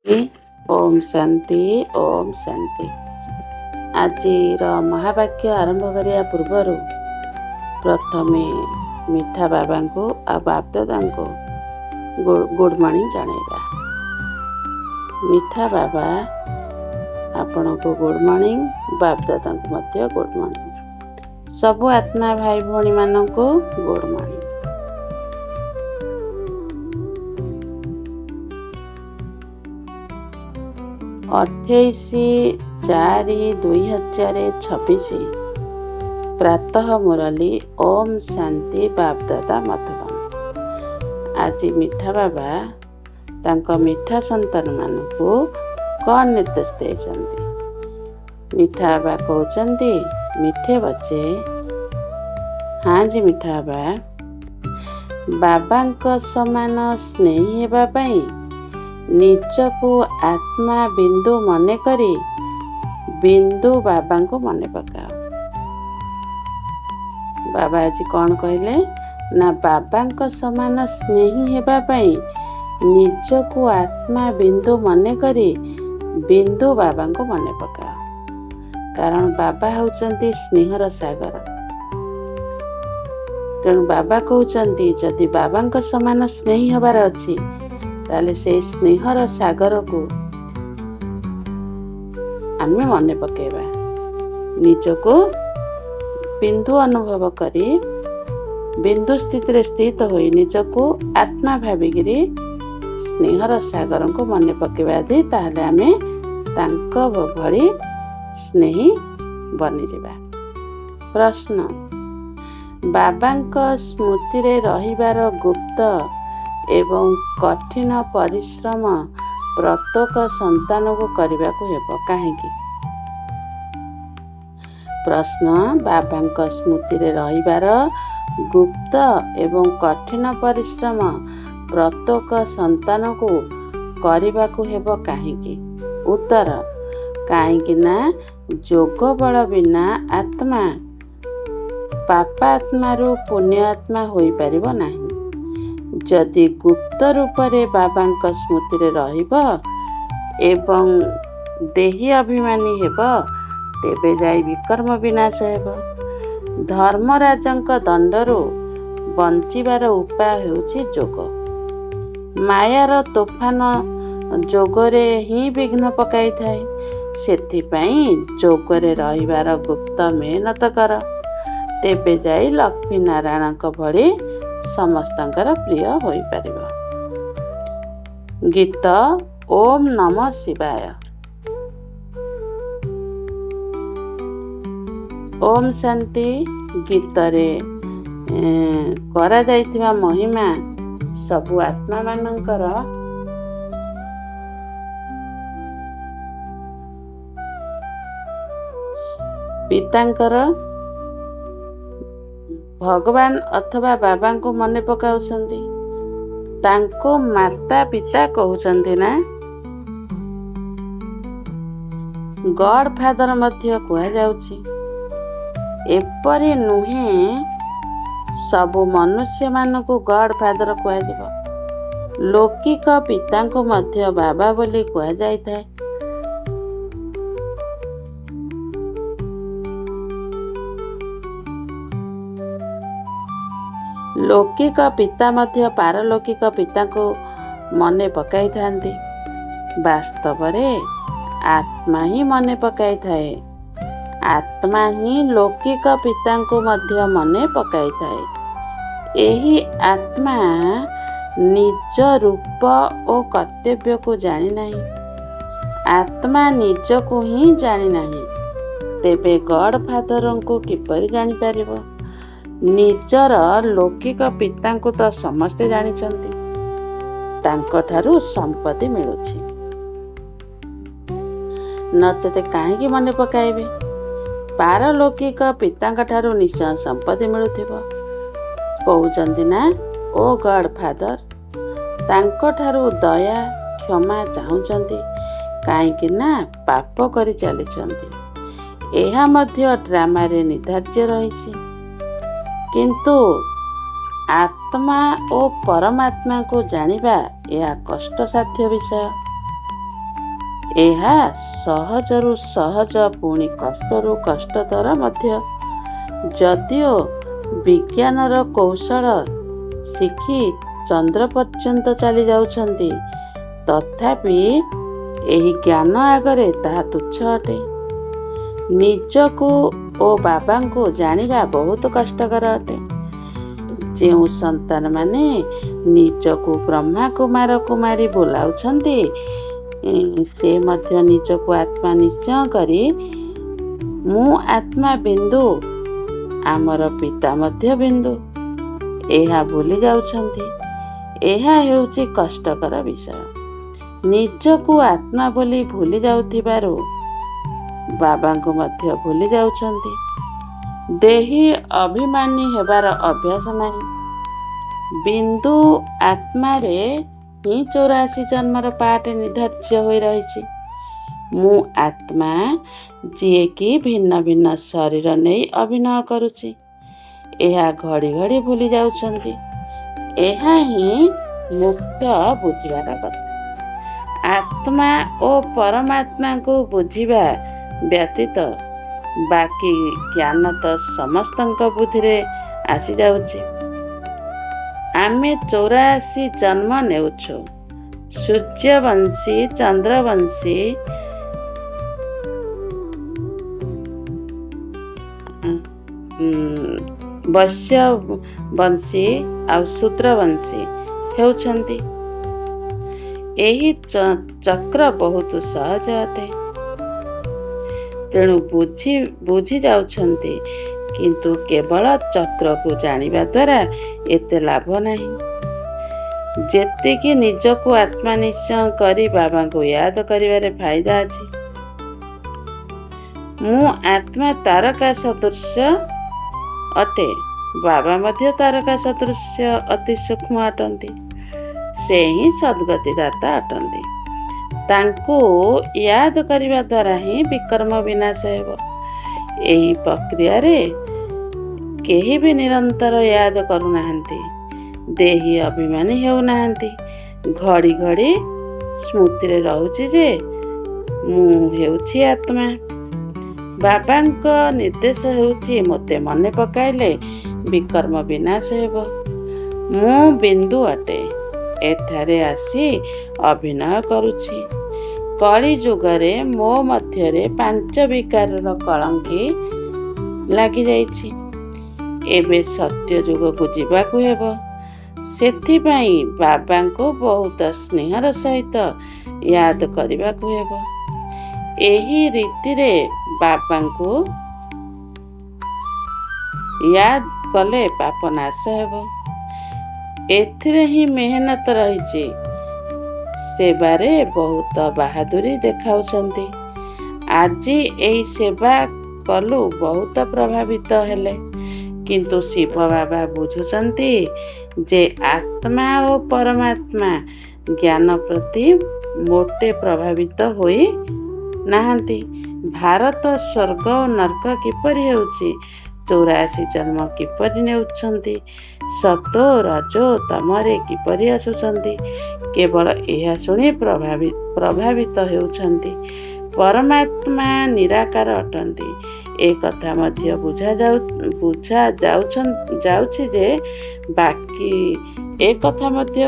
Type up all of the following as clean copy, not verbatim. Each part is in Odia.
ओम शांति ओम शांति। आज महावाक्य आरंभ करिया पूर्वर प्रथमे मिठा बाबा को आ बाप दादा को गुड मॉर्निंग जानेबा। मिठा बाबा आपण को गुड मॉर्निंग, बाप दादा को मध्य गुड मॉर्निंग, सबु आत्मा भाई भौणी मान को गुड मॉर्निंग। 28/4/2026 प्रातः मुरली ओम शांति बाप दादा मधुबन। आज मिठा बाबा तांको मिठा संतान मान को कौन निर्देश देछंती। मिठा बाबा कहते मिठे बच्चे, हाँ जी मिठा बाबा, बाबा समान स्नेही हेबा पई निजको आत्मा बिंदु मने करी बिंदु बाबा को मने पकाओ। बाबा आज कौन कहले ना, बाबा समान स्नेही हेबा पई निजको आत्मा बिंदु मने करी बिंदु बाबा को मने पकाओ। कारण बाबा होचंती स्नेहर सागर। तेणु बाबा कहते जदि बाबा समान स्नेही हबार अछि ताले से स्नेहर सागर को आमे मने पकेबा। निजको बिंदु अनुभव करी बिंदु स्थिति रे स्थित होई निजको आत्मा भाविगिरी स्नेहर सागर को मने पकेबा दे, ताहले आमे तांको भली स्नेही बनी जिबा। प्रश्न, बाबा स्मृति रे रहिबार गुप्त एवं कठिन परिश्रम प्रत्येक संतान को करने को हेबो काहेकि। प्रश्न, बाबा स्मृति रे रहिबार गुप्त एवं कठिन परिश्रम प्रत्येक संतान को करने को हेबो काहेकि। उत्तर, काहेकि ना जोग बल बिना आत्मा पापात्मा रु पुण्य आत्मा होई परिबो नाही। जदि गुप्त रूप रे बाबा स्मृति रे रहिब एवं देही अभिमानी हेब तेबे जाई विकर्म विनाश हेब। धर्मराजंक दंडरू बंचिबार उपाय हेउछि जोग। मायार तोफान जोगरे ही विघ्न पकाई थाए। सेथिपाई जोगरे रहिबार गुप्त मेहनत कर, तेबे जाई लक्ष्मी नारायणक भली समस्तंकर प्रिय होई परिबो। गीत ओम नमः शिवाय। ओम शांति गीत रे करा जाइथिबा महिमा सबु आत्मा मानकर पितांकर भगवान अथवा बाबा को मने पकाउछंती। तांको माता पिता कहउछंती ना, गॉड फादर मध्य कुहा जाउछि। एपरि नुहे सबु मनुष्य मान को गॉड फादर कुहा जिवो। लौकिक पिता को मध्य बाबा बोली कुहा जाइथाय। लौकिक पिता मध्य पारलौकिक पिता को मने पकाई थांती। वास्तव रे आत्मा ही मने पकाई थाए। आत्मा ही लौकिक पिता को मध्य मने पकाई थाए। एही आत्मा निज रूप और कर्तव्य को जानी नहीं। आत्मा निज को ही जानी नहीं, तेबे गॉड फादर को किपरि जानी पारिबो। निजर लौकिक पिता को तो समस्ते जानिछंती, तांको ठारू संपत्ति मिलुछि, नचेते काहेकि मने पकाइबे। पारलौकिक पिता ठारू निश्चय संपत्ति मिलुथिबो। कहउचंती ना, ओ गॉड फादर तांको ठारू दया क्षमा चाहुचंती, काहेकि ना पाप करि चलिछंती। एहा मध्य ड्रामा रे निर्धार्य रहिछि। किंतु आत्मा और परमात्मा को जानिबा यह कष्टसाध्य विषय। ଏହା ସହଜରୁ ସହଜ ପୁଣି କଷ୍ଟରୁ କଷ୍ଟତର ମଧ୍ୟ। ଯଦିଓ ବିଜ୍ଞାନର କୌଶଳ ଶିଖି ଚନ୍ଦ୍ର ପର୍ଯ୍ୟନ୍ତ ଚାଲି ଯାଉଛନ୍ତି, ତଥାପି ଏହି ଜ୍ଞାନ ଆଗରେ ତାହା ତୁଚ୍ଛ ଅଟେ। ନିଜକୁ ଓ ବାବାଙ୍କୁ ଜାଣିବା ବହୁତ କଷ୍ଟକର ଅଟେ। ଯେଉଁ ସନ୍ତାନମାନେ ନିଜକୁ ବ୍ରହ୍ମା କୁମାର କୁମାରୀ ବୋଲାଉଛନ୍ତି, ସେ ମଧ୍ୟ ନିଜକୁ ଆତ୍ମା ନିଶ୍ଚୟ କରି ମୁଁ ଆତ୍ମା ବିନ୍ଦୁ, ଆମର ପିତା ମଧ୍ୟ ବିନ୍ଦୁ, ଏହା ଭୁଲି ଯାଉଛନ୍ତି। ଏହା ହେଉଛି କଷ୍ଟକର ବିଷୟ। ନିଜକୁ ଆତ୍ମା ବୋଲି ଭୁଲି ଯାଉଥିବାରୁ ବାବାଙ୍କୁ ମଧ୍ୟ ଭୁଲି ଯାଉଛନ୍ତି। ଦେହୀ ଅଭିମାନୀ ହେବାର ଅଭ୍ୟାସ ନାହିଁ। ବିନ୍ଦୁ ଆତ୍ମାରେ ହିଁ 84 ଜନ୍ମର ପାଠ ନିର୍ଦ୍ଧାର୍ଯ୍ୟ ହୋଇ ରହିଛି। ମୁଁ ଆତ୍ମା, ଯିଏକି ଭିନ୍ନ ଭିନ୍ନ ଶରୀର ନେଇ ଅଭିନୟ କରୁଛି, ଏହା ଘଡ଼ି ଘଡ଼ି ଭୁଲି ଯାଉଛନ୍ତି। ଏହା ହିଁ ମୁକ୍ତ ବୁଝିବାର କଥା। ଆତ୍ମା ଓ ପରମାତ୍ମାଙ୍କୁ ବୁଝିବା ବ୍ୟତୀତ ବାକି ଜ୍ଞାନ ତ ସମସ୍ତଙ୍କ ବୁଦ୍ଧିରେ ଆସିଯାଉଛି। ଆମେ 84 ଜନ୍ମ ନେଉଛୁ। ସୂର୍ଯ୍ୟବଂଶୀ, ଚନ୍ଦ୍ରବଂଶୀ, ବୈଶ୍ୟବଂଶୀ ଆଉ ଶୂଦ୍ରବଂଶୀ ହେଉଛନ୍ତି। ଏହି ଚକ୍ର ବହୁତ ସହଜ ଅଟେ। ତେଣୁ ବୁଝି ଯାଉଛନ୍ତି, କିନ୍ତୁ କେବଳ ଚକ୍ରକୁ ଜାଣିବା ଦ୍ୱାରା ଏତେ ଲାଭ ନାହିଁ। ଯେତିକି ନିଜକୁ ଆତ୍ମା ନିଶ୍ଚୟ କରି ବାବାଙ୍କୁ ୟାଦ କରିବାରେ ଫାଇଦା ଅଛି। ମୁଁ ଆତ୍ମା ତାରକା ସଦୃଶ ଅଟେ। ବାବା ମଧ୍ୟ ତାରକା ସଦୃଶ ଅତି ସୂକ୍ଷ୍ମ ଅଟନ୍ତି। ସେ ହିଁ ସଦ୍ଗତି ଦାତା ଅଟନ୍ତି। ତାଙ୍କୁ ୟାଦ କରିବା ଦ୍ୱାରା ହିଁ ବିକର୍ମ ବିନାଶ ହେବ। ଏହି ପ୍ରକ୍ରିୟାରେ କେହି ବି ନିରନ୍ତର ୟାଦ କରୁନାହାନ୍ତି। ଦେହୀ ଅଭିମାନୀ ହେଉନାହାନ୍ତି। ଘଡ଼ି ଘଡ଼ି ସ୍ମୃତିରେ ରହୁଛି ଯେ ମୁଁ ହେଉଛି ଆତ୍ମା। ବାବାଙ୍କ ନିର୍ଦ୍ଦେଶ ହେଉଛି, ମୋତେ ମନେ ପକାଇଲେ ବିକର୍ମ ବିନାଶ ହେବ। ମୁଁ ବିନ୍ଦୁ ଅଟେ। ଏଠାରେ ଆସି ଅଭିନୟ କରୁଛି। କଳି ଯୁଗରେ ମୋ ମଧ୍ୟରେ 5 ବିକାରର କଳଙ୍କି ଲାଗିଯାଇଛି। ଏବେ ସତ୍ୟ ଯୁଗକୁ ଯିବାକୁ ହେବ। ସେଥିପାଇଁ ବାବାଙ୍କୁ ବହୁତ ସ୍ନେହର ସହିତ ୟାଦ କରିବାକୁ ହେବ। ଏହି ରୀତିରେ ବାବାଙ୍କୁ ୟାଦ କଲେ ପାପ ନାଶ ହେବ। ଏଥିରେ ହିଁ ମେହନତ ରହିଛି। ସେବାରେ ବହୁତ ବାହାଦୁରୀ ଦେଖାଉଛନ୍ତି। ଆଜି ଏହି ସେବା କଲୁ, ବହୁତ ପ୍ରଭାବିତ ହେଲେ। କିନ୍ତୁ ଶିବ ବାବା ବୁଝୁଛନ୍ତି ଯେ ଆତ୍ମା ଓ ପରମାତ୍ମା ଜ୍ଞାନ ପ୍ରତି ମୋଟେ ପ୍ରଭାବିତ ହୋଇ ନାହାନ୍ତି। ଭାରତ ସ୍ୱର୍ଗ ଓ ନର୍କ କିପରି ହେଉଛି, 84 ଜନ୍ମ କିପରି ନେଉଛନ୍ତି, ସତୋ ରଜୋ ତମରେ କିପରି ଆସୁଛନ୍ତି, କେବଳ ଏହା ଶୁଣି ପ୍ରଭାବିତ ହେଉଛନ୍ତି। ପରମାତ୍ମା ନିରାକାର ଅଟନ୍ତି। ଏ କଥା ମଧ୍ୟ ବୁଝାଯାଉଛି ଯେ ବାକି ଏ କଥା ମଧ୍ୟ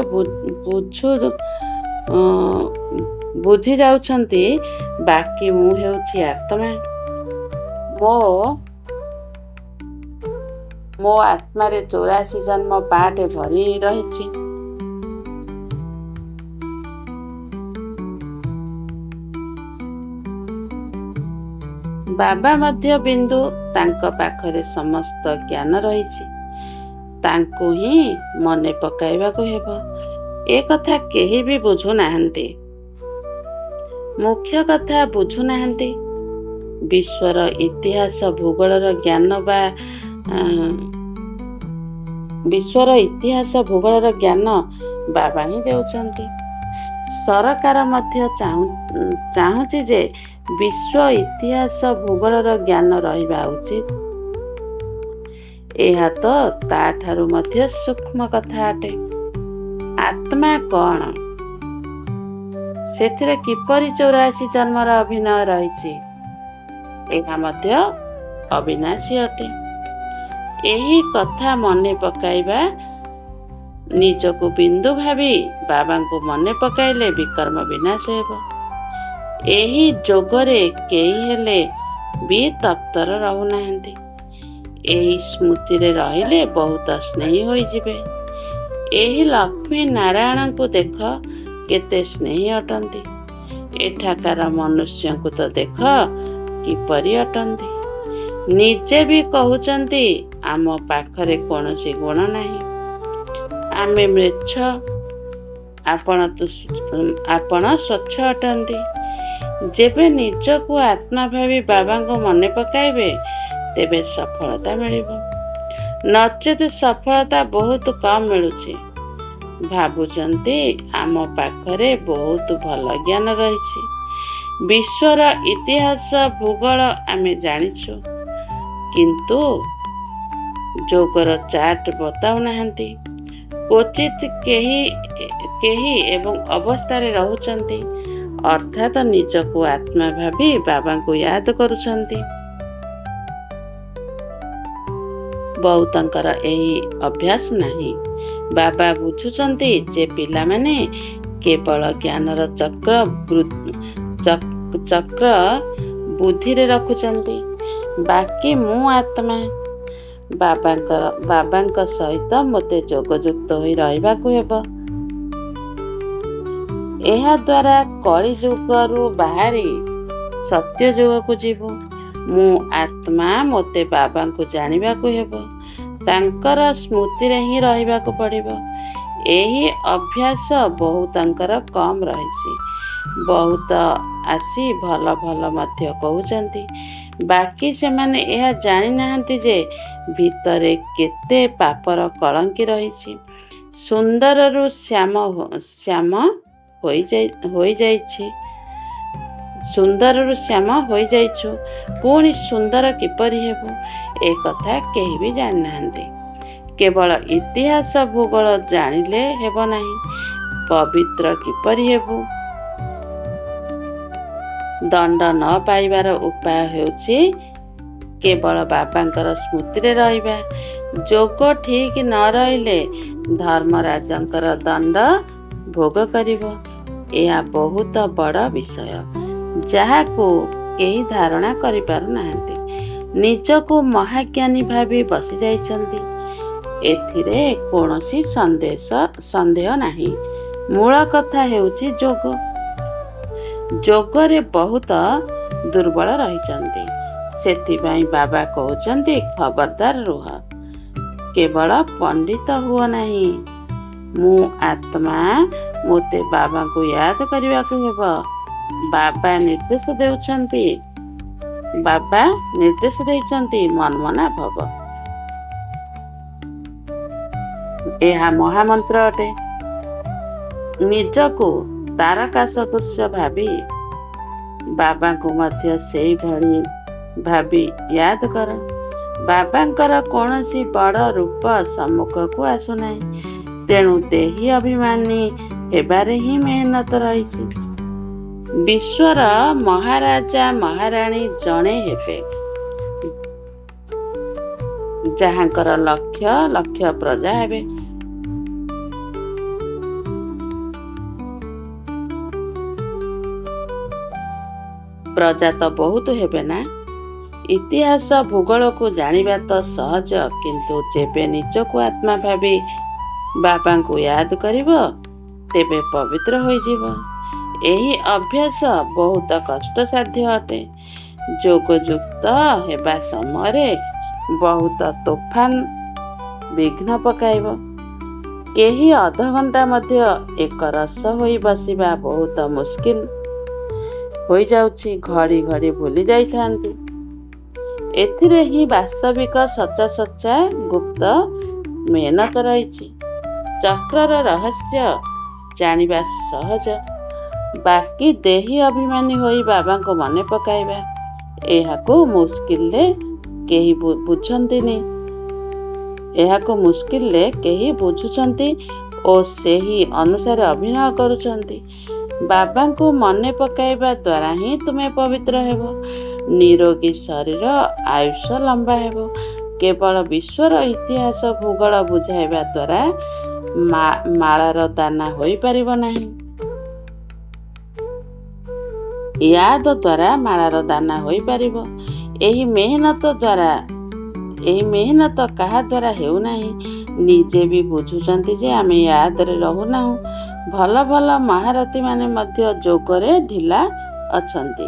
ବୁଝି ଯାଉଛନ୍ତି, ବାକି ମୁଁ ହେଉଛି ଆତ୍ମା। ମୋ ଆତ୍ମାରେ 84 ଜନ୍ମ ପାଠ ଭରି ରହିଛି। ବାବା ମଧ୍ୟ ବିନ୍ଦୁ। ତାଙ୍କ ପାଖରେ ସମସ୍ତ ଜ୍ଞାନ ରହିଛି। ତାଙ୍କୁ ହିଁ ମନେ ପକାଇବାକୁ ହେବ। ଏ କଥା କେହି ବି ବୁଝୁନାହାନ୍ତି। ମୁଖ୍ୟ କଥା ବୁଝୁନାହାନ୍ତି। ବିଶ୍ୱର ଇତିହାସ ଭୂଗୋଳର ଜ୍ଞାନ ବାବା ହିଁ ଦେଉଛନ୍ତି। ସରକାର ମଧ୍ୟ ଚାହୁଁଛି ଯେ ବିଶ୍ୱ ଇତିହାସ ଭୂଗୋଳର ଜ୍ଞାନ ରହିବା ଉଚିତ। ଏହା ତ ତାଠାରୁ ମଧ୍ୟ ସୂକ୍ଷ୍ମ କଥା ଅଟେ। ଆତ୍ମା କ'ଣ? ସେଥିରେ କିପରି 84 ଜନ୍ମର ଅଭିନୟ ରହିଛି, ଏହା ମଧ୍ୟ ଅବିନାଶୀ ଅଟେ। ଏହି କଥା ମନେ ପକାଇବା, ନିଜକୁ ବିନ୍ଦୁ ଭାବି ବାବାଙ୍କୁ ମନେ ପକାଇଲେ ବିକର୍ମ ବିନାଶ ହେବ। ଏହି ଯୋଗରେ କେହି ହେଲେ ବି ତତ୍ପର ରହୁନାହାନ୍ତି। ଏହି ସ୍ମୃତିରେ ରହିଲେ ବହୁତ ସ୍ନେହୀ ହୋଇଯିବେ। ଏହି ଲକ୍ଷ୍ମୀ ନାରାୟଣଙ୍କୁ ଦେଖ କେତେ ସ୍ନେହୀ ଅଟନ୍ତି। ଏଠାକାର ମନୁଷ୍ୟଙ୍କୁ ତ ଦେଖ କିପରି ଅଟନ୍ତି। ନିଜେ ବି କହୁଛନ୍ତି ଆମ ପାଖରେ କୌଣସି ଗୁଣ ନାହିଁ, ଆମେ ମ୍ଲେଚ୍ଛ, ଆପଣ ସ୍ୱଚ୍ଛ ଅଟନ୍ତି। ଯେବେ ନିଜକୁ ଆତ୍ମା ଭାବି ବାବାଙ୍କୁ ମନେ ପକାଇବେ ତେବେ ସଫଳତା ମିଳିବ, ନଚେତ୍ ସଫଳତା ବହୁତ କମ୍ ମିଳୁଛି। ଭାବୁଛନ୍ତି ଆମ ପାଖରେ ବହୁତ ଭଲ ଜ୍ଞାନ ରହିଛି, ବିଶ୍ୱର ଇତିହାସ ଭୂଗୋଳ ଆମେ ଜାଣିଛୁ, କିନ୍ତୁ ଯୋଗର ଚାର୍ଟ ବତାଉନାହାନ୍ତି। କ୍ୱଚିତ୍ କେହି ଏବଂ ଅବସ୍ଥାରେ ରହୁଛନ୍ତି, ଅର୍ଥାତ୍ ନିଜକୁ ଆତ୍ମା ଭାବି ବାବାଙ୍କୁ ୟାଦ କରୁଛନ୍ତି। ବହୁତଙ୍କର ଏହି ଅଭ୍ୟାସ ନାହିଁ। ବାବା ବୁଝୁଛନ୍ତି ଯେ ପିଲାମାନେ କେବଳ ଜ୍ଞାନର ଚକ୍ର ବୁଦ୍ଧିରେ ରଖୁଛନ୍ତି, ବାକି ମୁଁ ଆତ୍ମା। ବାବାଙ୍କ ସହିତ ମୋତେ ଯୋଗଯୁକ୍ତ ହୋଇ ରହିବାକୁ ହେବ। ଏହା ଦ୍ୱାରା କଳି ଯୁଗରୁ ବାହାରି ସତ୍ୟ ଯୁଗକୁ ଯିବୁ। ମୁଁ ଆତ୍ମା, ମୋତେ ବାବାଙ୍କୁ ଜାଣିବାକୁ ହେବ, ତାଙ୍କର ସ୍ମୃତିରେ ହିଁ ରହିବାକୁ ପଡ଼ିବ। ଏହି ଅଭ୍ୟାସ ବହୁତଙ୍କର କମ୍ ରହିଛି। ବହୁତ ଆସି ଭଲ ଭଲ ମଧ୍ୟ କହୁଛନ୍ତି, ବାକି ସେମାନେ ଏହା ଜାଣିନାହାନ୍ତି ଯେ ଭିତରେ କେତେ ପାପର କଳଙ୍କି ରହିଛି। ସୁନ୍ଦରରୁ ଶ୍ୟାମ ହୋଇଯାଇଛୁ, ପୁଣି ସୁନ୍ଦର କିପରି ହେବୁ, ଏ କଥା କେହି ବି ଜାଣିନାହାନ୍ତି। କେବଳ ଇତିହାସ ଭୂଗୋଳ ଜାଣିଲେ ହେବ ନାହିଁ, ପବିତ୍ର କିପରି ହେବୁ। ଦଣ୍ଡ ନ ପାଇବାର ଉପାୟ ହେଉଛି କେବଳ ବାବାଙ୍କର ସ୍ମୃତିରେ ରହିବା। ଯୋଗ ଠିକ୍ ନ ରହିଲେ ଧର୍ମରାଜଙ୍କର ଦଣ୍ଡ ଭୋଗ କରିବ। ଏହା ବହୁତ ବଡ଼ ବିଷୟ, ଯାହାକୁ କେହି ଧାରଣା କରିପାରୁନାହାନ୍ତି। ନିଜକୁ ମହାଜ୍ଞାନୀ ଭାବି ବସିଯାଇଛନ୍ତି, ଏଥିରେ କୌଣସି ସନ୍ଦେହ ନାହିଁ। ମୂଳ କଥା ହେଉଛି ଯୋଗ। ଯୋଗରେ ବହୁତ ଦୁର୍ବଳ ରହିଛନ୍ତି, ସେଥିପାଇଁ ବାବା କହୁଛନ୍ତି ଖବରଦାର ରୁହ, କେବଳ ପଣ୍ଡିତ ହୁଅ ନାହିଁ। ମୁଁ ଆତ୍ମା, ମୋତେ ବାବାଙ୍କୁ ୟାଦ କରିବାକୁ ହେବ। ବାବା ନିର୍ଦ୍ଦେଶ ଦେଇଛନ୍ତି ମନ୍ମନା ଭବ। ଏହା ମହାମନ୍ତ୍ର ଅଟେ। ନିଜକୁ ତାରକା ସଦୃଶ ଭାବି ବାବାଙ୍କୁ ମଧ୍ୟ ସେଇଭଳି ଭାବି ୟାଦ କର। ବାବାଙ୍କର କୌଣସି ବଡ଼ ରୂପ ସମ୍ମୁଖକୁ ଆସୁନାହିଁ, ତେଣୁ ଦେହୀ ଅଭିମାନୀ ହେବାରେ ହିଁ ମେହନତ ରହିଛି। ବିଶ୍ୱର ମହାରାଜା ମହାରାଣୀ ଜଣେ ହେବେ, ଯାହାଙ୍କର ଲକ୍ଷ ଲକ୍ଷ ପ୍ରଜା ହେବେ। ପ୍ରଜା ତ ବହୁତ ହେବେ ନା। ଇତିହାସ ଭୂଗୋଳକୁ ଜାଣିବା ତ ସହଜ, କିନ୍ତୁ ଯେବେ ନିଜକୁ ଆତ୍ମା ଭାବି ବାବାଙ୍କୁ ୟାଦ କରିବ ତେବେ ପବିତ୍ର ହୋଇଯିବ। ଏହି ଅଭ୍ୟାସ ବହୁତ କଷ୍ଟସାଧ୍ୟ ଅଟେ। ଯୋଗଯୁକ୍ତ ହେବା ସମୟରେ ବହୁତ ତୋଫାନ ବିଘ୍ନ ପକାଇବ। କେହି ଅଧଘଣ୍ଟା ମଧ୍ୟ ଏକରସ ହୋଇ ବସିବା ବହୁତ ମୁସ୍କିଲ ହୋଇଯାଉଛି, ଘଡ଼ି ଘଡ଼ି ଭୁଲି ଯାଇଥାନ୍ତି। ଏଥିରେ ହିଁ ବାସ୍ତବିକ ସଚ୍ଚା ଗୁପ୍ତ ମେହନତ ରହିଛି। ଚକ୍ରର ରହସ୍ୟ ଜାଣିବା ସହଜ, ବାକି ଦେହୀ ଅଭିମାନୀ ହୋଇ ବାବାଙ୍କୁ ମନେ ପକାଇବା, ଏହାକୁ ମୁସ୍କିଲରେ କେହି ବୁଝୁଛନ୍ତି ଓ ସେହି ଅନୁସାରେ ଅଭିନୟ କରୁଛନ୍ତି। ବାବାଙ୍କୁ ମନେ ପକାଇବା ଦ୍ୱାରା ହିଁ ତୁମେ ପବିତ୍ର ହେବ। ନିରୋଗୀ ଶରୀର ଆୟୁଷ ଲମ୍ବା ହେବ। କେବଳ ବିଶ୍ୱର ଇତିହାସ ଭୂଗୋଳ ବୁଝାଇବା ଦ୍ୱାରା ମାଳାର ଦାନା ହୋଇପାରିବ ନାହିଁ। ୟାଦ ଦ୍ୱାରା ମାଳାର ଦାନା ହୋଇପାରିବ। ଏହି ମେହନତ କାହା ଦ୍ୱାରା ହେଉନାହିଁ। ନିଜେ ବି ବୁଝୁଛନ୍ତି ଯେ ଆମେ ୟାଦରେ ରହୁନାହୁଁ। ଭଲ ଭଲ ମହାରଥୀମାନେ ମଧ୍ୟ ଯୋଗରେ ଢିଲା ଅଛନ୍ତି।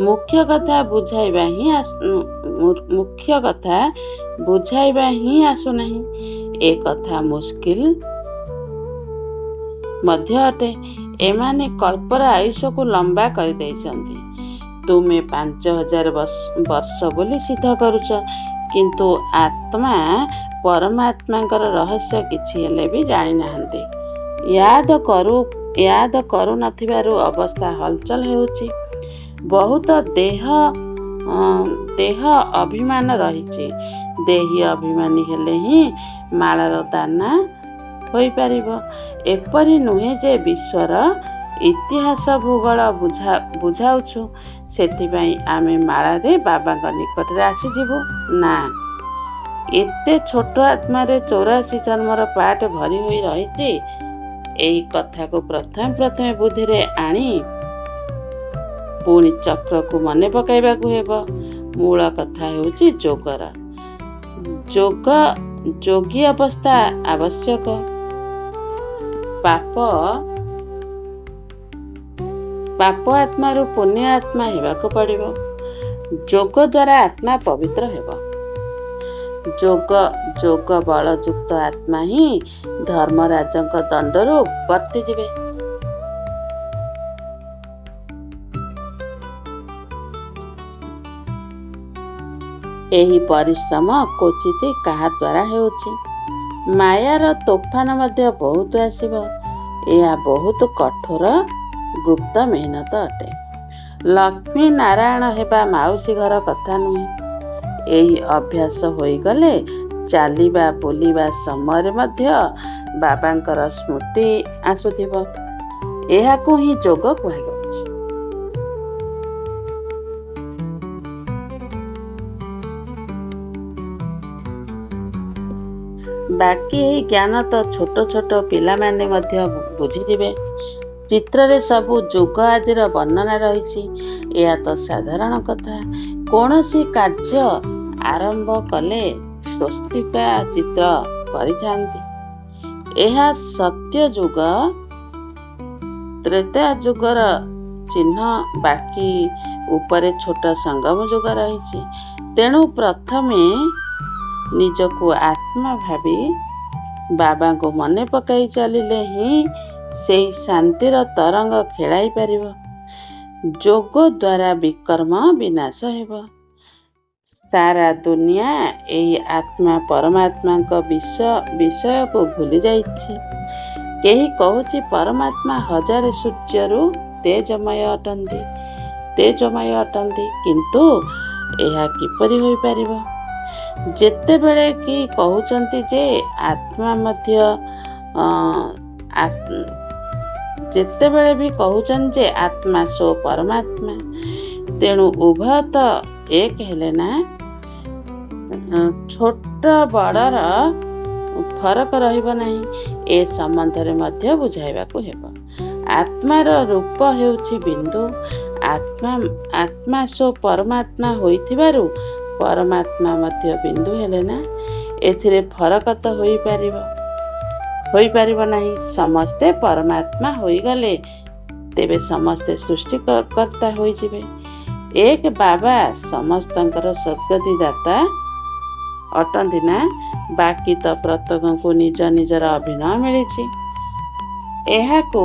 ମୁଖ୍ୟ କଥା ବୁଝାଇବା ହିଁ ଆସୁନାହିଁ। ଏ କଥା ମୁସ୍କିଲ ମଧ୍ୟ ଅଟେ। ଏମାନେ କଳ୍ପର ଆୟୁଷକୁ ଲମ୍ବା କରିଦେଇଛନ୍ତି। ତୁମେ 5000 ବର୍ଷ ବୋଲି ସିଦ୍ଧ କରୁଛ, କିନ୍ତୁ ଆତ୍ମା ପରମାତ୍ମାଙ୍କର ରହସ୍ୟ କିଛି ହେଲେ ବି ଜାଣିନାହାନ୍ତି। ୟାଦ କରୁନଥିବାରୁ ଅବସ୍ଥା ହଲଚଲ ହେଉଛି। ବହୁତ ଦେହ ଅଭିମାନ ରହିଛି। ଦେହୀ ଅଭିମାନୀ ହେଲେ ହିଁ ମାଳାର ଦାନା ହୋଇପାରିବ। ଏପରି ନୁହେଁ ଯେ ବିଶ୍ୱର ଇତିହାସ ଭୂଗୋଳ ବୁଝାଉଛୁ, ସେଥିପାଇଁ ଆମେ ମାଳାରେ ବାବାଙ୍କ ନିକଟରେ ଆସିଯିବୁ। ନା, ଏତେ ଛୋଟ ଆତ୍ମାରେ 84 ଜନ୍ମର ପାଠ ଭରି ହୋଇ ରହିଛି। ଏହି କଥାକୁ ପ୍ରଥମେ ବୁଦ୍ଧିରେ ଆଣି ପୁଣି ଚକ୍ରକୁ ମନେ ପକାଇବାକୁ ହେବ। ମୂଳ କଥା ହେଉଛି ଯୋଗର। ଯୋଗୀ ଅବସ୍ଥା ଆବଶ୍ୟକ। ପାପ ଆତ୍ମାରୁ ପୁଣ୍ୟ ଆତ୍ମା ହେବାକୁ ପଡ଼ିବ। ଯୋଗ ଦ୍ୱାରା ଆତ୍ମା ପବିତ୍ର ହେବ। ଯୋଗ ବଳଯୁକ୍ତ ଆତ୍ମା ହିଁ ଧର୍ମରାଜଙ୍କ ଦଣ୍ଡରୁ ବର୍ତ୍ତିଯିବେ। ଏହି ପରିଶ୍ରମ କ୍ୱଚିତ କାହା ଦ୍ୱାରା ହେଉଛି। ମାୟାର ତୋଫାନ ମଧ୍ୟ ବହୁତ ଆସିବ। ଏହା ବହୁତ କଠୋର ଗୁପ୍ତ ମେହନତ ଅଟେ। ଲକ୍ଷ୍ମୀ ନାରାୟଣ ହେବା ମାଉସୀ ଘର କଥା ନୁହେଁ। ଏହି ଅଭ୍ୟାସ ହୋଇଗଲେ ଚାଲିବା ବୁଲିବା ସମୟରେ ମଧ୍ୟ ବାବାଙ୍କର ସ୍ମୃତି ଆସୁଥିବ। ଏହାକୁ ହିଁ ଯୋଗ କୁହାଯାଉଛି। ବାକି ଏହି ଜ୍ଞାନ ତ ଛୋଟ ଛୋଟ ପିଲାମାନେ ମଧ୍ୟ ବୁଝିଯିବେ। ଚିତ୍ରରେ ସବୁ ଯୁଗ ଆଦିର ବର୍ଣ୍ଣନା ରହିଛି। ଏହା ତ ସାଧାରଣ କଥା। କୌଣସି କାର୍ଯ୍ୟ ଆରମ୍ଭ କଲେ ସ୍ୱସ୍ତିକା ଚିତ୍ର କରିଥାନ୍ତି। ଏହା ସତ୍ୟ ଯୁଗ ତ୍ରେତୟା ଯୁଗର ଚିହ୍ନ। ବାକି ଉପରେ ଛୋଟ ସଙ୍ଗମ ଯୁଗ ରହିଛି। ତେଣୁ ପ୍ରଥମେ ନିଜକୁ ଆତ୍ମା ଭାବି ବାବାଙ୍କୁ ମନେ ପକାଇ ଚାଲିଲେ ହିଁ ସେହି ଶାନ୍ତିର ତରଙ୍ଗ ଖେଳାଇ ପାରିବ। ଯୋଗ ଦ୍ୱାରା ବିକର୍ମ ବିନାଶ ହେବ। ସାରା ଦୁନିଆ ଏହି ଆତ୍ମା ପରମାତ୍ମାଙ୍କ ବିଷୟକୁ ଭୁଲି ଯାଇଛି। କେହି କହୁଛି ପରମାତ୍ମା 1000 ସୂର୍ଯ୍ୟରୁ ତେଜମୟ ଅଟନ୍ତି, କିନ୍ତୁ ଏହା କିପରି ହୋଇପାରିବ? ଯେତେବେଳେ କି କହୁଛନ୍ତି ଯେ ଆତ୍ମା ସୋ ପରମାତ୍ମା, ତେଣୁ ଉଭୟ ତ ଏକ ହେଲେ ନା। ଛୋଟ ବଡ଼ର ଫରକ ରହିବ ନାହିଁ। ଏ ସମ୍ବନ୍ଧରେ ମଧ୍ୟ ବୁଝାଇବାକୁ ହେବ। ଆତ୍ମାର ରୂପ ହେଉଛି ବିନ୍ଦୁ। ଆତ୍ମା ସୋ ପରମାତ୍ମା ହୋଇଥିବାରୁ ପରମାତ୍ମା ମଧ୍ୟ ବିନ୍ଦୁ ହେଲେ ନା। ଏଥିରେ ଫରକ ତ ହୋଇପାରିବ ନାହିଁ। ସମସ୍ତେ ପରମାତ୍ମା ହୋଇଗଲେ ତେବେ ସମସ୍ତେ ସୃଷ୍ଟିକର୍ତ୍ତା ହୋଇଯିବେ। ଏକ ବାବା ସମସ୍ତଙ୍କର ସଦ୍ଗତି ଦାତା ଅଟନ୍ତି ନା। ବାକି ତ ପ୍ରତ୍ୟେକଙ୍କୁ ନିଜ ନିଜର ଅଭିନୟ ମିଳିଛି। ଏହାକୁ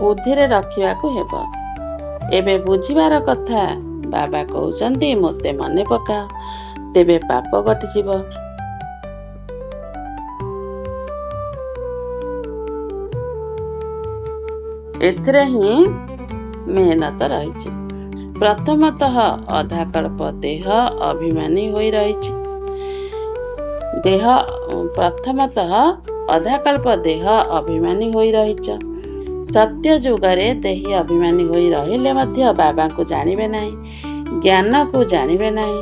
ବୁଦ୍ଧିରେ ରଖିବାକୁ ହେବ। ଏବେ ବୁଝିବାର କଥା। ବାବା କହୁଛନ୍ତି ମୋତେ ମନେ ପକାଅ, ତେବେ ପାପ କଟିଯିବ। ଏଥିରେ ହିଁ ମେହନତ ରହିଛି। ପ୍ରଥମତଃ ଅଧାକଳ୍ପ ଦେହ ଅଭିମାନୀ ହୋଇ ରହିଛି। ଦେହ ପ୍ରଥମତଃ ଅଧାକଳ୍ପ ଦେହ ଅଭିମାନୀ ହୋଇ ରହିଛ। ସତ୍ୟ ଯୁଗରେ ଦେହୀ ଅଭିମାନୀ ହୋଇ ରହିଲେ ମଧ୍ୟ ବାବାଙ୍କୁ ଜାଣିବେ ନାହିଁ, ଜ୍ଞାନକୁ ଜାଣିବେ ନାହିଁ।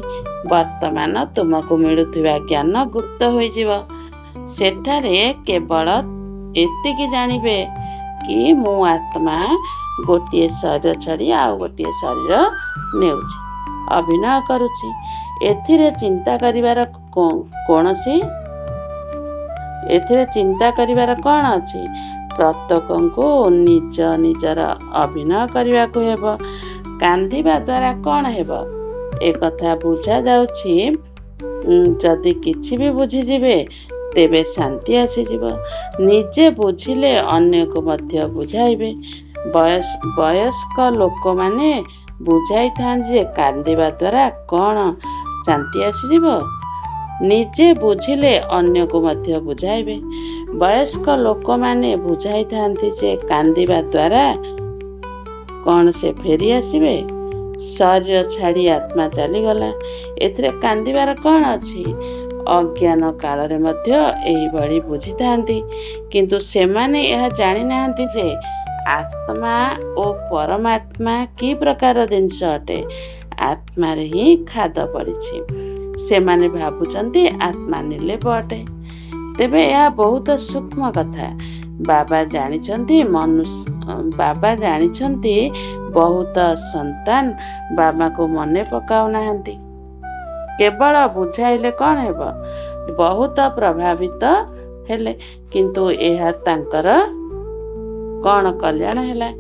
ବର୍ତ୍ତମାନ ତୁମକୁ ମିଳୁଥିବା ଜ୍ଞାନ ଗୁପ୍ତ ହୋଇଯିବ। ସେଠାରେ କେବଳ ଏତିକି ଜାଣିବେ କି ମୁଁ ଆତ୍ମା ଗୋଟିଏ ଶରୀର ଛାଡ଼ି ଆଉ ଗୋଟିଏ ଶରୀର ନେଉଛି, ଅଭିନୟ କରୁଛି। ଏଥିରେ ଚିନ୍ତା କରିବାର କ'ଣ ଅଛି? ପ୍ରତ୍ୟେକଙ୍କୁ ନିଜ ନିଜର ଅଭିନୟ କରିବାକୁ ହେବ। କାନ୍ଦିବା ଦ୍ୱାରା କ'ଣ ହେବ ଏକଥା ବୁଝା ଯାଉଛି। ଯଦି କିଛି ବି ବୁଝିଯିବେ ତେବେ ଶାନ୍ତି ଆସିଯିବ। ନିଜେ ବୁଝିଲେ ଅନ୍ୟକୁ ମଧ୍ୟ ବୁଝାଇବେ। ବୟସ୍କ ଲୋକମାନେ ବୁଝାଇଥାନ୍ତି ଯେ କାନ୍ଦିବା ଦ୍ୱାରା କ'ଣ ଶାନ୍ତି ଆସିଯିବ। ନିଜେ ବୁଝିଲେ ଅନ୍ୟକୁ ମଧ୍ୟ ବୁଝାଇବେ। ବୟସ୍କ ଲୋକମାନେ ବୁଝାଇଥାନ୍ତି ଯେ କାନ୍ଦିବା ଦ୍ୱାରା କ'ଣ ସେ ଫେରି ଆସିବେ? ଶରୀର ଛାଡ଼ି ଆତ୍ମା ଚାଲିଗଲା, ଏଥିରେ କାନ୍ଦିବାର କ'ଣ ଅଛି? ଅଜ୍ଞାନ କାଳରେ ମଧ୍ୟ ଏହିଭଳି ବୁଝିଥାନ୍ତି, କିନ୍ତୁ ସେମାନେ ଏହା ଜାଣିନାହାନ୍ତି ଯେ ଆତ୍ମା ଓ ପରମାତ୍ମା କି ପ୍ରକାର ଜିନିଷ ଅଟେ। ଆତ୍ମାରେ ହିଁ ଖାଦ ପଡ଼ିଛି। ସେମାନେ ଭାବୁଛନ୍ତି ଆତ୍ମା ନିର୍ଲେପ ଅଟେ। ତେବେ ଏହା ବହୁତ ସୂକ୍ଷ୍ମ କଥା। ବାବା ଜାଣିଛନ୍ତି ବହୁତ ସନ୍ତାନ ବାବାକୁ ମନେ ପକାଉନାହାନ୍ତି। କେବଳ ବୁଝାଇଲେ କ'ଣ ହେବ? ବହୁତ ପ୍ରଭାବିତ ହେଲେ, କିନ୍ତୁ ଏହା ତାଙ୍କର କ'ଣ କଲ୍ୟାଣ ହେଲା?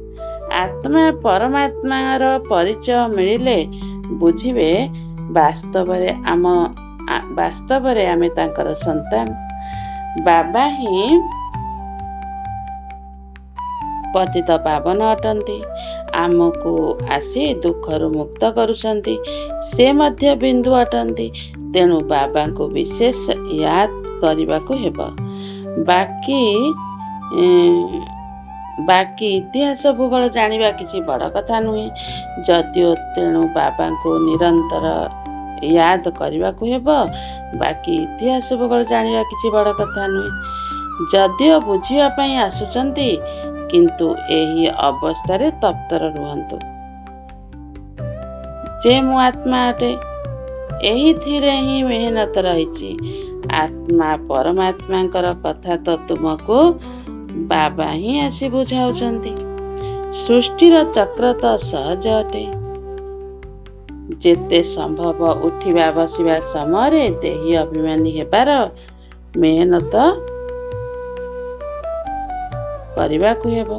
ଆତ୍ମା ପରମାତ୍ମାର ପରିଚୟ ମିଳିଲେ ବୁଝିବେ ବାସ୍ତବରେ ଆମେ ତାଙ୍କର ସନ୍ତାନ। ବାବା ହିଁ ପତିତ ପାବନ ଅଟନ୍ତି। ଆମକୁ ଆସି ଦୁଃଖରୁ ମୁକ୍ତ କରୁଛନ୍ତି। ସେ ମଧ୍ୟ ବିନ୍ଦୁ ଅଟନ୍ତି। ତେଣୁ ବାବାଙ୍କୁ ବିଶେଷ ୟାଦ କରିବାକୁ ହେବ। ବାକି ଇତିହାସ ଭୂଗୋଳ ଜାଣିବା କିଛି ବଡ଼ କଥା ନୁହେଁ। ଯଦିଓ ତେଣୁ ବାବାଙ୍କୁ ନିରନ୍ତର ୟାଦ କରିବାକୁ ହେବ। ବାକି ଇତିହାସ ଭୂଗୋଳ ଜାଣିବା କିଛି ବଡ଼ କଥା ନୁହେଁ। ଯଦିଓ ବୁଝିବା ପାଇଁ ଆସୁଛନ୍ତି, କିନ୍ତୁ ଏହି ଅବସ୍ଥାରେ ତତ୍ପର ରୁହନ୍ତୁ ଯେ ମୁଁ ଆତ୍ମା ଅଟେ। ଏହିଥିରେ ହିଁ ମେହନତ ରହିଛି। ଆତ୍ମା ପରମାତ୍ମାଙ୍କର କଥା ତ ତୁମକୁ ବାବା ହିଁ ଆସି ବୁଝାଉଛନ୍ତି। ସୃଷ୍ଟିର ଚକ୍ର ତ ସହଜ ଅଟେ। ଯେତେ ସମ୍ଭବ ଉଠିବା ବସିବା ସମୟରେ ଦେହୀ ଅଭିମାନୀ ହେବାର ମେହନତ କରିବାକୁ ହେବ।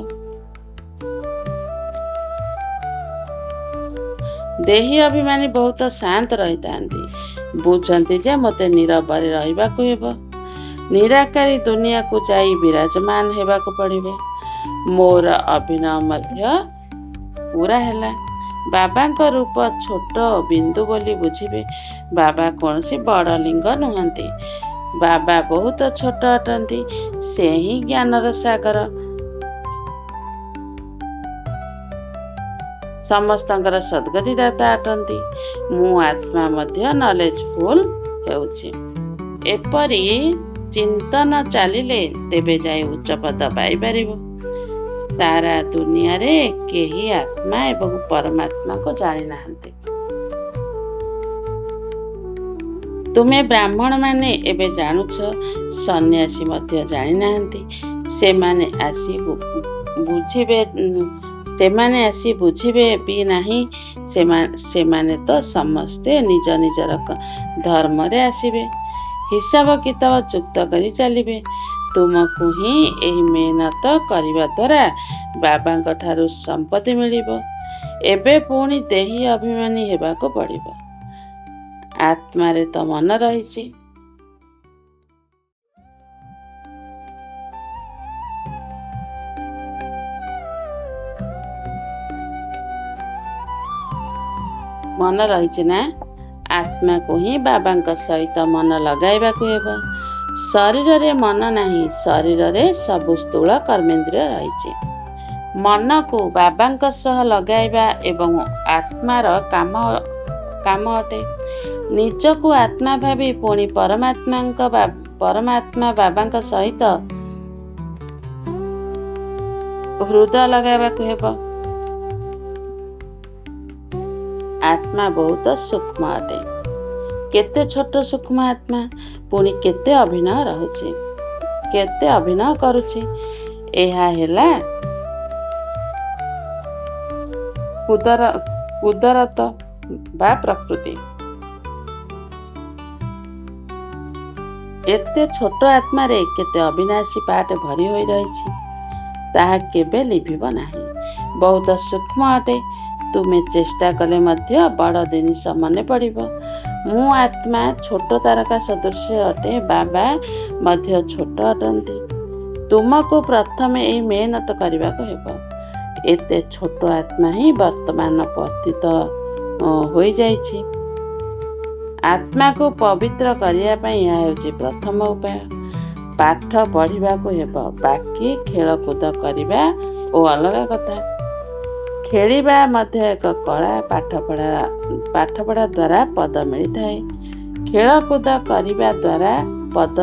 ଦେହୀ ଅଭିମାନୀ ବହୁତ ଶାନ୍ତ ରହିଥାନ୍ତି। ବୁଝନ୍ତି ଯେ ମୋତେ ନୀରବରେ ରହିବାକୁ ହେବ। ନିରାକାରୀ ଦୁନିଆକୁ ଯାଇ ବିରାଜମାନ ହେବାକୁ ପଡ଼ିବ। ମୋର ଅଭିନୟ ମଧ୍ୟ ପୁରା ହେଲା। ବାବାଙ୍କ ରୂପ ଛୋଟ ବିନ୍ଦୁ ବୋଲି ବୁଝିବେ। ବାବା କୌଣସି ବଡ଼ ଲିଙ୍ଗ ନୁହନ୍ତି। ବାବା ବହୁତ ଛୋଟ ଅଟନ୍ତି। ସେ ହିଁ ଜ୍ଞାନର ସାଗର। ସମସ୍ତଙ୍କର ସଦ୍ଗତିଦାତା ଅଟନ୍ତି। ମୁଁ ଆତ୍ମା ମଧ୍ୟ ନଲେଜଫୁଲ ହେଉଛି। ଏପରି ଚିନ୍ତନ ଚାଲିଲେ ତେବେ ଯାଇ ଉଚ୍ଚ ପଦ ପାଇପାରିବ। ସାରା ଦୁନିଆରେ କେହି ଆତ୍ମା ଏବଂ ପରମାତ୍ମାକୁ ଜାଣିନାହାନ୍ତି। ତୁମେ ବ୍ରାହ୍ମଣମାନେ ଏବେ ଜାଣୁଛ, ସନ୍ନ୍ୟାସୀ ମଧ୍ୟ ଜାଣିନାହାନ୍ତି। ସେମାନେ ଆସି ବୁଝିବେ ବି ନାହିଁ। ସେମାନେ ତ ସମସ୍ତେ ନିଜ ନିଜର ଧର୍ମରେ ଆସିବେ। ହିସାବ କିତାବ ଯୁକ୍ତ କରି ଚାଲିବେ। ତୁମକୁ ହିଁ ଏହି ମେହନତ କରିବା ଦ୍ୱାରା ବାବାଙ୍କ ଠାରୁ ସମ୍ପତ୍ତି ମିଳିବ। ଏବେ ପୁଣି ଦେହୀ ଅଭିମାନୀ ହେବାକୁ ପଡ଼ିବ। ଆତ୍ମାରେ ତ ମନ ରହିଛି। ମନ ରହିଛି ନା? ଆତ୍ମାକୁ ହିଁ ବାବାଙ୍କ ସହିତ ମନ ଲଗାଇବାକୁ ହେବ। ଶରୀରରେ ମନ ନାହିଁ। ଶରୀରରେ ସବୁ ସ୍ଥୂଳ କର୍ମେନ୍ଦ୍ରିୟ ରହିଛି। ମନକୁ ବାବାଙ୍କ ସହ ଲଗାଇବା ଏବଂ ଆତ୍ମାର କାମ ଅଟେ। ନିଜକୁ ଆତ୍ମା ଭାବି ପୁଣି ପରମାତ୍ମା ବାବାଙ୍କ ସହିତ ହୃଦୟ ଲଗାଇବାକୁ ହେବ। ଆତ୍ମା ବହୁତ ସୂକ୍ଷ୍ମ ଅଟେ। କେତେ ଛୋଟ ସୂକ୍ଷ୍ମ ଆତ୍ମା, ପୁଣି କେତେ ଅଭିନୟ ରହୁଛି, କେତେ ଅଭିନୟ କରୁଛି। ଏହା ହେଲା କୁଦରତ ବା ପ୍ରକୃତି। ଏତେ ଛୋଟ ଆତ୍ମାରେ କେତେ ଅବିନାଶୀ ପାଠ ଭରି ହୋଇ ରହିଛି, ତାହା କେବେ ଲିଭିବ ନାହିଁ। ବହୁତ ସୂକ୍ଷ୍ମ ଅଟେ। ତୁମେ ଚେଷ୍ଟା କଲେ ମଧ୍ୟ ବଡ଼ ଜିନିଷ ମନେ ପଡ଼ିବ। ମୁଁ ଆତ୍ମା ଛୋଟ ତାରକା ସଦୃଶ ଅଟେ। ବାବା ମଧ୍ୟ ଛୋଟ ଅଟନ୍ତି। ତୁମକୁ ପ୍ରଥମେ ଏହି ମେହନତ କରିବାକୁ ହେବ। ଏତେ ଛୋଟ ଆତ୍ମା ହିଁ ବର୍ତ୍ତମାନ ପତିତ ହୋଇଯାଇଛି। ଆତ୍ମାକୁ ପବିତ୍ର କରିବା ପାଇଁ ଏହା ହେଉଛି ପ୍ରଥମ ଉପାୟ। ପାଠ ପଢ଼ିବାକୁ ହେବ, ବାକି ଖେଳକୁଦ କରିବା ଓ ଅଲଗା କଥା। ଖେଳିବା ମଧ୍ୟ ଏକ କଳା। ପାଠପଢ଼ା ଦ୍ୱାରା ପଦ ମିଳିଥାଏ। ଖେଳକୁଦ କରିବା ଦ୍ୱାରା ପଦ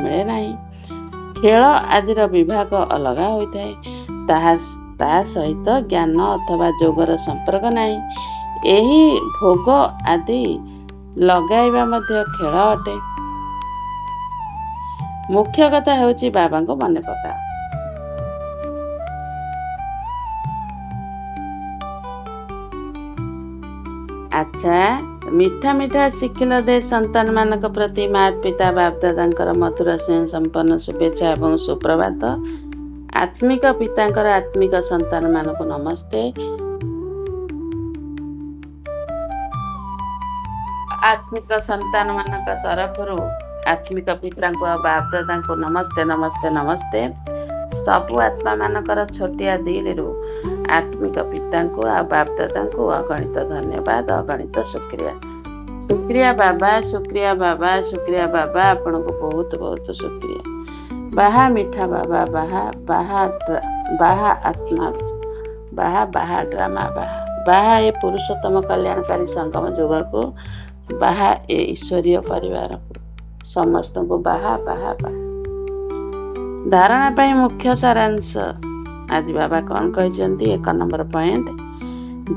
ମିଳେ ନାହିଁ। ଖେଳ ଆଦିର ବିଭାଗ ଅଲଗା ହୋଇଥାଏ। ତାହା ସହିତ ଜ୍ଞାନ ଅଥବା ଯୋଗର ସମ୍ପର୍କ ନାହିଁ। ଏହି ଭୋଗ ଆଦି ଲଗାଇବା ମଧ୍ୟ ଖେଳ ଅଟେ। ମୁଖ୍ୟ କଥା ହେଉଛି ବାବାଙ୍କୁ ମନେ ପକାଅ। ଆଚ୍ଛା, ମିଠା ମିଠା ଶିଖିଲ ଦେ ସନ୍ତାନମାନଙ୍କ ପ୍ରତି ମାତା ପିତା ବାପଦାଦାଙ୍କର ମଧୁର ସ୍ନେହ ସମ୍ପନ୍ନ ଶୁଭେଚ୍ଛା ଏବଂ ସୁପ୍ରଭାତ। ଆତ୍ମିକ ପିତାଙ୍କର ଆତ୍ମିକ ସନ୍ତାନମାନଙ୍କୁ ନମସ୍ତେ। ଆତ୍ମିକ ସନ୍ତାନମାନଙ୍କ ତରଫରୁ ଆତ୍ମିକ ପିତାଙ୍କୁ ଆଉ ବାପଦାଦାଙ୍କୁ ନମସ୍ତେ ନମସ୍ତେ ନମସ୍ତେ। ସବୁ ଆତ୍ମାମାନଙ୍କର ଛୋଟିଆ ଦିଲରୁ ଆତ୍ମିକ ପିତାଙ୍କୁ ଆଉ ବାପଦାଦାଙ୍କୁ ଅଗଣିତ ଧନ୍ୟବାଦ, ଅଗଣିତ ଶୁକ୍ରିୟା। ଶୁକ୍ରିୟା ବାବା, ଶୁକ୍ରିୟା ବାବା, ଶୁକ୍ରିୟା ବାବା। ଆପଣଙ୍କୁ ବହୁତ ବହୁତ ଶୁକ୍ରିୟା। ବାହା ମିଠା ବାବା, ବାହା ଆତ୍ମା, ବାହା ଡ୍ରାମା, ବାହା ଏ ପୁରୁଷୋତ୍ତମ କଲ୍ୟାଣକାରୀ ସଙ୍ଗମ ଯୁଗକୁ, ବାହା ଏ ଈଶ୍ୱରୀୟ ପରିବାରକୁ, ସମସ୍ତଙ୍କୁ ବାହା। ଧାରଣା ପାଇଁ ମୁଖ୍ୟ ସାରାଂଶ। ଆଜି ବାବା କ'ଣ କହିଛନ୍ତି? 1 ନମ୍ବର ପଏଣ୍ଟ,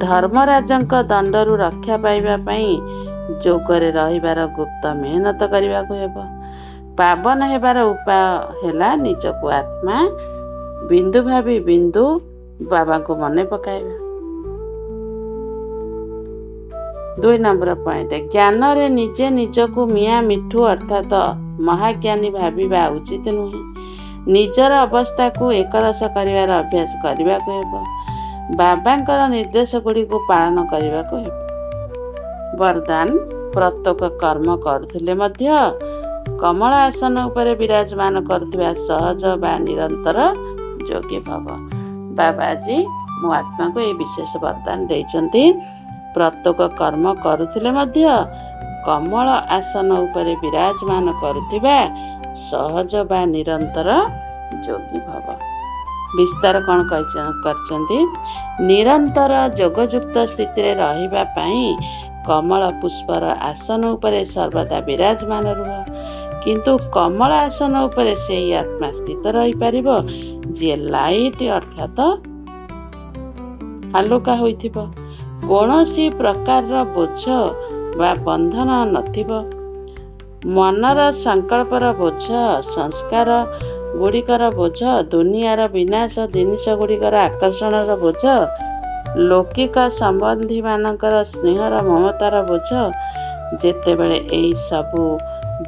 ଧର୍ମରାଜଙ୍କ ଦଣ୍ଡରୁ ରକ୍ଷା ପାଇବା ପାଇଁ ଯୋଗରେ ରହିବାର ଗୁପ୍ତ ମେହନତ କରିବାକୁ ହେବ। ପାବନ ହେବାର ଉପାୟ ହେଲା ନିଜକୁ ଆତ୍ମା ବିନ୍ଦୁ ଭାବି ବିନ୍ଦୁ ବାବାଙ୍କୁ ମନେ ପକାଇବା। 2 ନମ୍ବର ପଏଣ୍ଟ, ଜ୍ଞାନରେ ନିଜେ ନିଜକୁ ମିଆଁ ମିଠୁ ଅର୍ଥାତ୍ ମହାଜ୍ଞାନୀ ଭାବିବା ଉଚିତ ନୁହେଁ। ନିଜର ଅବସ୍ଥାକୁ ଏକରସ କରିବାର ଅଭ୍ୟାସ କରିବାକୁ ହେବ। ବାବାଙ୍କର ନିର୍ଦ୍ଦେଶ ଗୁଡ଼ିକୁ ପାଳନ କରିବାକୁ ହେବ। ବରଦାନ, ପ୍ରତ୍ୟେକ କର୍ମ କରୁଥିଲେ ମଧ୍ୟ କମଳ ଆସନ ଉପରେ ବିରାଜମାନ କରୁଥିବା ସହଜ ବା ନିରନ୍ତର ଯୋଗୀ ଭବ। ବାବା ଆଜି ମୋ ଆତ୍ମାକୁ ଏହି ବିଶେଷ ବରଦାନ ଦେଇଛନ୍ତି। ପ୍ରତ୍ୟେକ କର୍ମ କରୁଥିଲେ ମଧ୍ୟ କମଳ ଆସନ ଉପରେ ବିରାଜମାନ କରୁଥିବା ସହଜ ବା ନିରନ୍ତର ଯୋଗୀ ଭବ। ବିସ୍ତାର କ'ଣ କରିଛନ୍ତି? ନିରନ୍ତର ଯୋଗଯୁକ୍ତ ସ୍ଥିତିରେ ରହିବା ପାଇଁ କମଳ ପୁଷ୍ପର ଆସନ ଉପରେ ସର୍ବଦା ବିରାଜମାନ ରୁହ। କିନ୍ତୁ କମଳ ଆସନ ଉପରେ ସେହି ଆତ୍ମା ସ୍ଥିତ ରହିପାରିବ ଯିଏ ଲାଇଟ୍ ଅର୍ଥାତ୍ ହାଲୁକା ହୋଇଥିବ। କୌଣସି ପ୍ରକାରର ବୋଝ ବା ବନ୍ଧନ ନଥିବ। ମନର ସଂକଳ୍ପର ବୋଝ, ସଂସ୍କାର ଗୁଡ଼ିକର ବୋଝ, ଦୁନିଆର ବିନାଶ ଜିନିଷ ଗୁଡ଼ିକର ଆକର୍ଷଣର ବୋଝ, ଲୌକିକ ସମ୍ବନ୍ଧୀମାନଙ୍କର ସ୍ନେହର ମମତାର ବୋଝ, ଯେତେବେଳେ ଏହି ସବୁ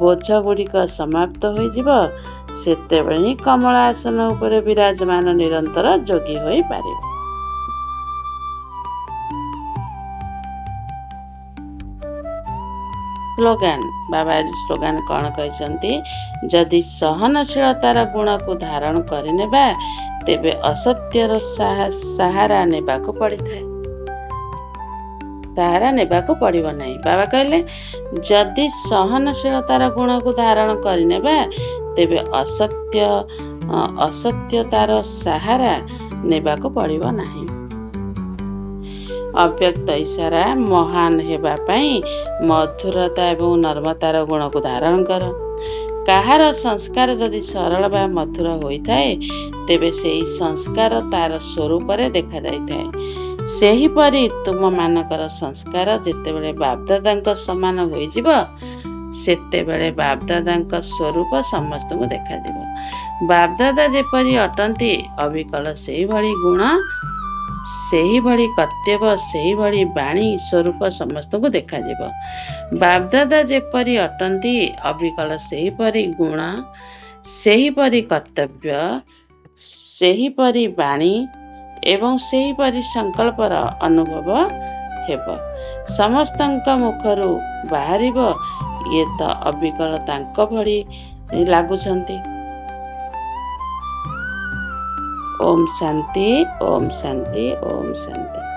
ବୋଝ ଗୁଡ଼ିକ ସମାପ୍ତ ହୋଇଯିବ, ସେତେବେଳେ ହିଁ କମଳ ଆସନ ଉପରେ ବିରାଜମାନ ନିରନ୍ତର ଯୋଗୀ ହୋଇପାରିବ। ସ୍ଲୋଗାନ। ବାବା ଆଜି ସ୍ଲୋଗାନ କ'ଣ କହିଛନ୍ତି? ଯଦି ସହନଶୀଳତାର ଗୁଣକୁ ଧାରଣ କରିନେବା, ତେବେ ଅସତ୍ୟର ସାହାରା ନେବାକୁ ପଡ଼ିଥାଏ। ସାହାରା ନେବାକୁ ପଡ଼ିବ ନାହିଁ। ବାବା କହିଲେ ଯଦି ସହନଶୀଳତାର ଗୁଣକୁ ଧାରଣ କରିନେବା, ତେବେ ଅସତ୍ୟତାର ସାହାରା ନେବାକୁ ପଡ଼ିବ ନାହିଁ। अव्यक्त इशारा महान हेबा पाई मधुरता एवं नर्मतार गुण को धारण कर। कहार संस्कार जदि सरल बा मधुर होइथाए तेबे सेही संस्कार तार स्वरूप देखा जाइथाए। सेहीपरि तुम मानकर संस्कार जेतेबेले बापदादा समान होइजिब सेतेबेले बापदादा स्वरूप समस्त को देखाଯିब। बापदादा जेपरि अटंती अविकल सेही भली गुण सेही भली कर्तव्य सेही भली वाणी स्वरूप समस्त को देखाଯିब। बापदादा जेपरि अटंती अविकल सेहीपरि गुण सेहीपरि कर्तव्य सेहीपरि वाणी एवं सेहीपरि संकल्पर अनुभव हेब। समस्तଙ୍କ मुखरू बाहरिब ये तो अविकल तांक भली लागुछंती। ओम शांति ओम शांति ओम शांति।